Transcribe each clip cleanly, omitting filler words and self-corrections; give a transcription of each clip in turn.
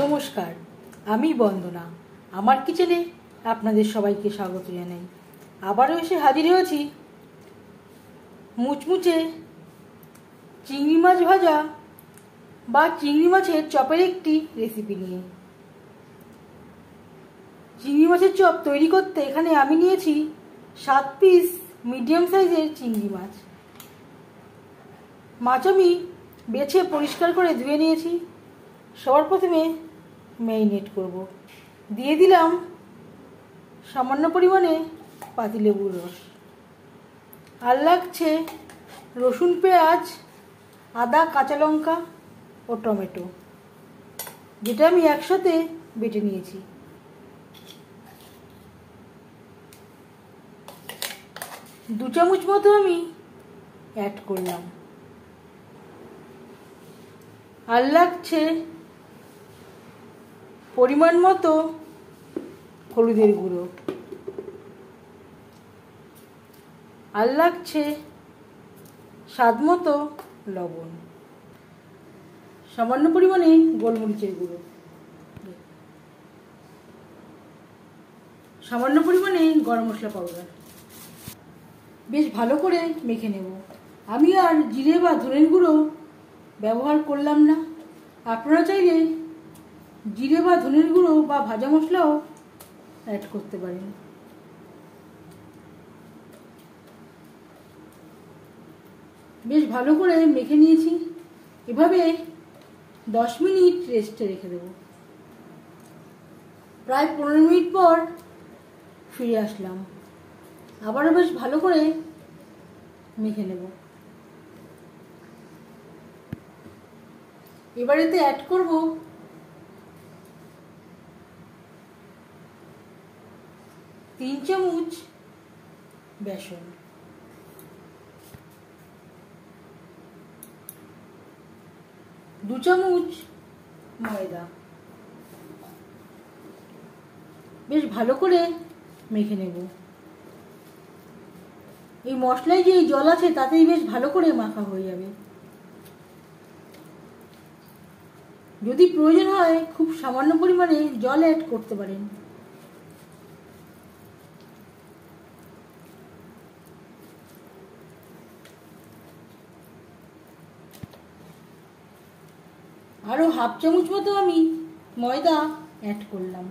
নমস্কার, আমি বন্দনা। আমার কিচেনে আপনাদের সবাইকে স্বাগত জানাই। আবারও এসে হাজির হয়েছি মুচমুচে চিংড়ি মাছ ভাজা বা চিংড়ি মাছের চপের একটি রেসিপি নিয়ে। চিংড়ি মাছের চপ তৈরি করতে এখানে আমি নিয়েছি 7 পিস মিডিয়াম সাইজের চিংড়ি মাছ। মাছ আমি বেছে পরিষ্কার করে ধুয়ে নিয়েছি। সবার প্রথমে ম্যারিনেট করব। দিয়ে দিলাম সামান্য পরিমাণে পাতিলেবুর রস, আর লাগছে রসুন, পেঁয়াজ, আদা, কাঁচা লঙ্কা ও টমেটো, যেটা আমি একসাথে বেটে নিয়েছি। দু চামচ মতো আমি অ্যাড করলাম। আর লাগছে পরিমাণ মতো হলুদের গুঁড়ো, আর লাগছে স্বাদ মতো লবণ, সামান্য পরিমাণে গোলমরিচের গুঁড়ো, সামান্য পরিমাণে গরম মশলা পাউডার। বেশ ভালো করে মেখে নেব। আমি আর জিরে বা ধনের গুঁড়ো ব্যবহার করলাম না। আপনারা চাইলে জিরে বা ধনের গুঁড়ো বা ভাজা মশলাও অ্যাড করতে পারেন। বেশ ভালো করে মেখে নিয়েছি। এভাবে 10 মিনিট রেস্টে রেখে দেব। প্রায় 15 মিনিট পর ফিরে আসলাম। আবারও বেশ ভালো করে মেখে নেব। এবার এতে অ্যাড করব তিন চামচ বেসন, 2 চামচ ময়দা। বেশ ভালো করে মেখে নেব। এই মশলায় যে জল আছে তাতেই বেশ ভালো করে মাখা হয়ে যাবে। যদি প্রয়োজন হয় খুব সামান্য পরিমাণে জল অ্যাড করতে পারেন। আরও হাফ চামচ মতো আমি ময়দা অ্যাড করলাম।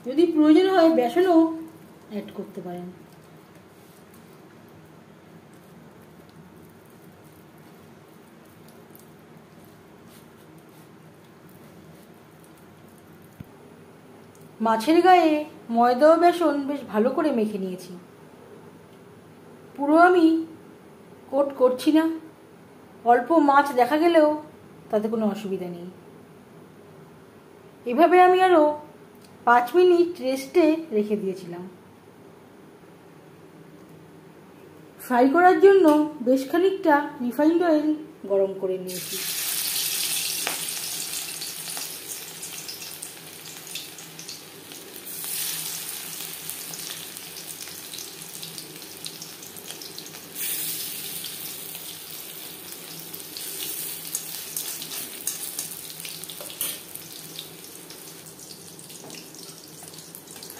যদি প্রয়োজন হয় বেসনও অ্যাড করতে পারেন। মাছের গায়ে ময়দা ও বেসন বেশ ভালো করে মেখে নিয়েছি। পুরো আমি কোট করছি না, অল্প মাছ দেখা গেলেও তাতে কোনো অসুবিধা নেই। এভাবে আমি আরও 5 মিনিট রেস্টে রেখে দিয়েছিলাম। ফ্রাই করার জন্য বেশ খানিকটা রিফাইন্ড অয়েল গরম করে নিয়েছি।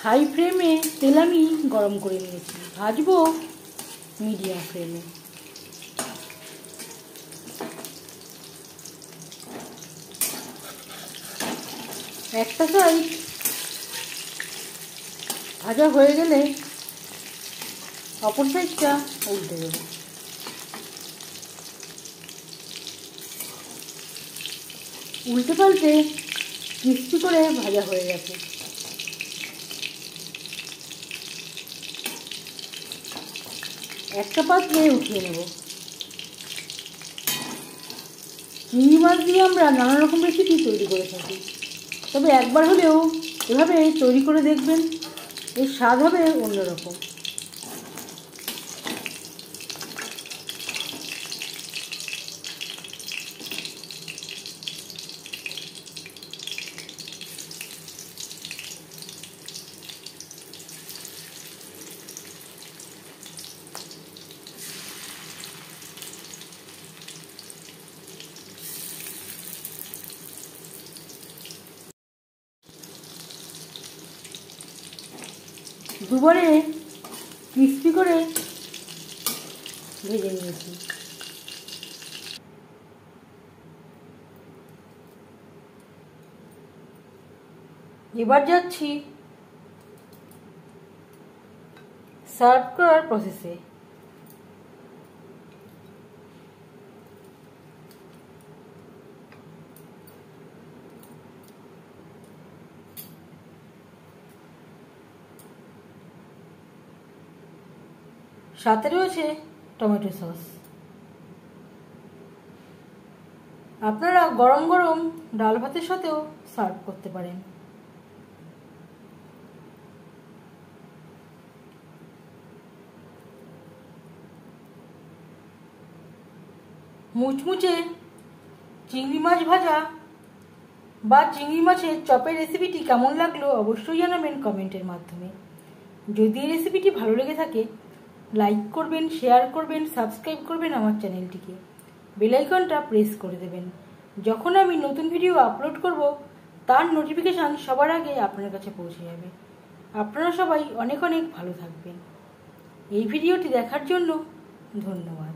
হাই ফ্লেমে তেল আমি গরম করে নিয়েছি। ভাজবো মিডিয়াম ফ্লেমে। একটা সাইড ভাজা হয়ে গেলে অপর সাইডটা উল্টে দেবো। উল্টে পাল্টে ক্রিস্পি করে ভাজা হয়ে গেছে। একটা পাত্রে উঠিয়ে নেব। চিংড়ি মাছ দিয়ে আমরা নানা রকম রেসিপি তৈরি করে থাকি, তবে একবার হলেও এভাবে তৈরি করে দেখবেন। এর স্বাদ হবে অন্যরকম। দুবারে ক্রিস্পি করে ভেজে নিয়েছি। এবার যাচ্ছি সার্ভ করার প্রসেসে। সাথে রয়েছে টমেটো সস। আপনারা গরম গরম ডাল ভাতের সাথেও সার্ভ করতে পারেন। মুচমুচে চিংড়ি মাছ ভাজা বা চিংড়ি মাছের চপের রেসিপিটি কেমন লাগলো অবশ্যই জানাবেন কমেন্টের মাধ্যমে। যদি এই রেসিপিটি ভালো লেগে থাকে লাইক করবেন, শেয়ার করবেন, সাবস্ক্রাইব করবেন আমার চ্যানেলটিকে, বেল আইকনটা প্রেস করে দেবেন। যখন আমি নতুন ভিডিও আপলোড করব তার নোটিফিকেশান সবার আগে আপনার কাছে পৌঁছে যাবে। আপনারা সবাই অনেক অনেক ভালো থাকবেন। এই ভিডিওটি দেখার জন্য ধন্যবাদ।